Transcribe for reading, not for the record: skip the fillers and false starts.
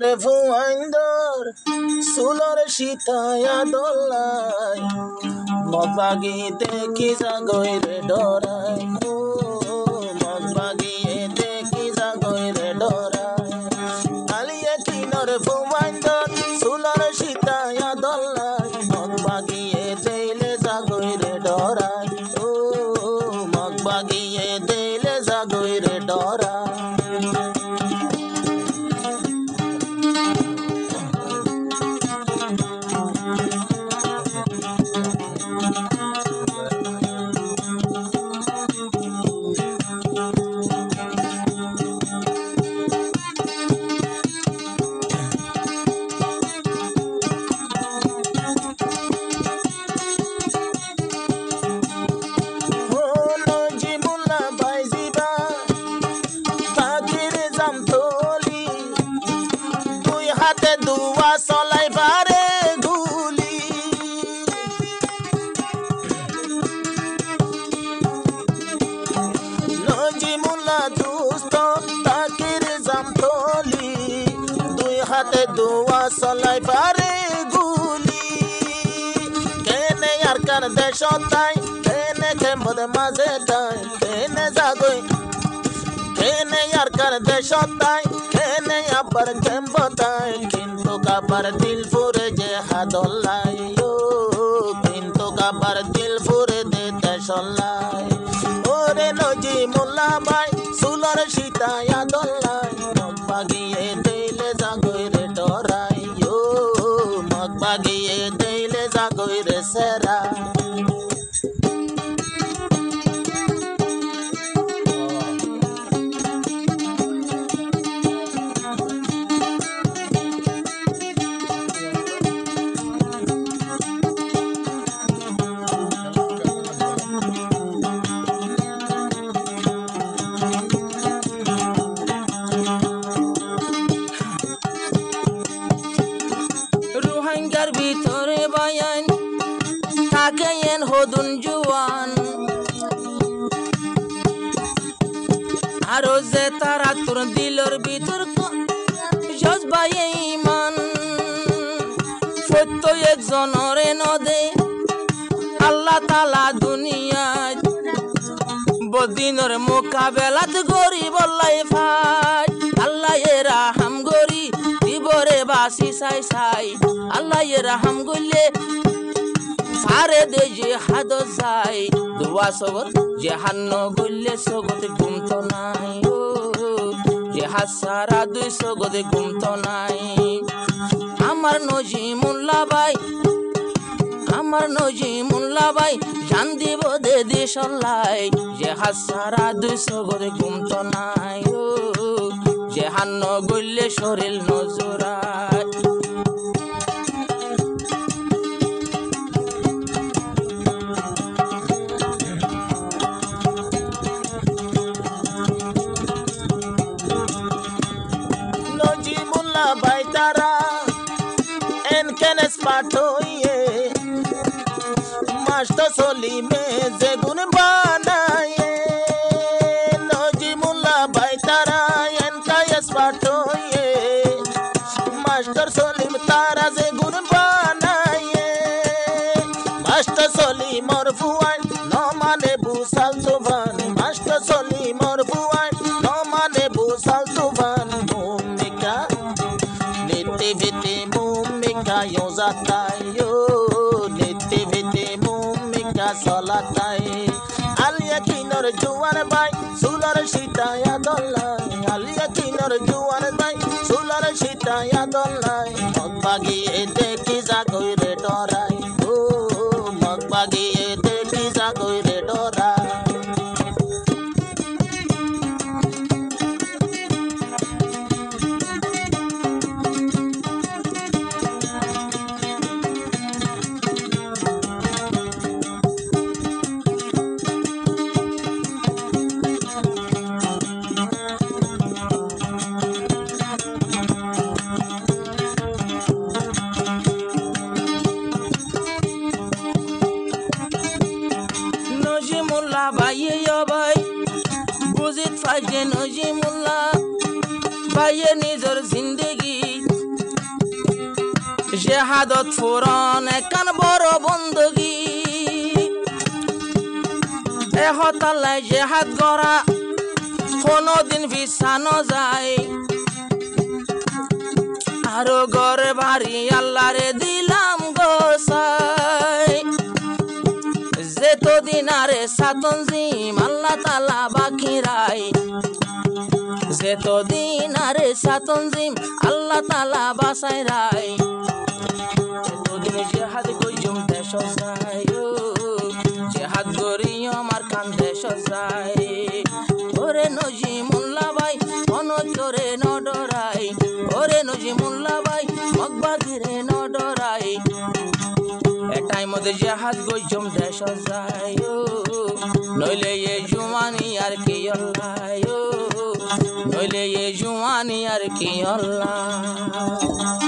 Revoandor, Sulor Shitaya Dolai, Mobagi de Kizagoire Dorai, Mobagi de Kizagoire Dorai, Aliatina Revoandor, Sulor Shitaya Dolai, Mobagi de Lezagoire Dorai, Mobagi de Lezagoire Dorai. Dua solai bare guli Noji mulla dusto takir zamtoli Dui hate dua solai bare guli Kene yarkan deshotai Kene kembode mazetai Kene zagoi Kene yarkan deshotai Kene yapar kembotai Kintu kabar dil fure je hadollai yo Kintu kabar dil fure de teshollai Ore noji mulla bai Sulor shita yadollai Magbagiye deile zagoire dorai yo Magbagiye deile zagoire serai Ruhangar bitore bayan Takayen hodun juan Aroze taratur dilor bitur ko Jos baye iman Foto ek zonore node Allah Taala dunia Bodinor mukabelat gori bollai faj Allah yeraham gori Dibore basi sai sai Allah yeraham gulle Sare de jihad sai Dua sogot jahanno gulle sogot gumto nai Jihad sara dui sogot gumto nai Amar noji mulla bai Amar noji mulla bai Jandi bode dishallai Jihad sara dui sogot gumto nai Jahanno gulle shoril nozurai Noji mulla baitara En kenes patoye Mashto soli me zegun banaye Noji mulla baitara En kayas patoye Master solim tara zegun banaye Master soli morfuan No mane busal tuvan Master soli morfuan No mane busal tuvan Mumika Nitiviti mumika yozatai yo Nitiviti mumika solatai Aliakinor juan bai Sulor shita ya dolai Aliakinor juan bai Sulor shita ya dolai Magbagi ete kiza koire dorai Magbagi ete kiza koire dorai Buzit faje noji mulla baye nizor zindagi শাহাদত ফুরন একান বড় বন্দগি এহতাল্লাই জেহাদ গড়া কোনদিন বিছানো যায় আরো ঘরে বাড়ি আল্লাহরে দিলাম গোসাই যেতদিন আরে সাতন জিম আল্লাহ তালা বাকি রাই যেতদিন আরে সাতন জিম আল্লাহ তালা বাসাই রাই যেতদিন জেহাদ কইজুম দেশ যায় জেহাদ গরি আমার কান দেশ যায় ওরে নজিমুল্লাহ ভাই অনন্তরে নডরাই ওরে নজিমুল্লাহ ভাই মগবাগিরে নডরাই এটাই মধ্যে জেহাদ গইজুম দেশ যায় নইলে এ জুয়ানি আর কি আল্লাহ নইলে এ জুয়ানি আর কি আল্লাহ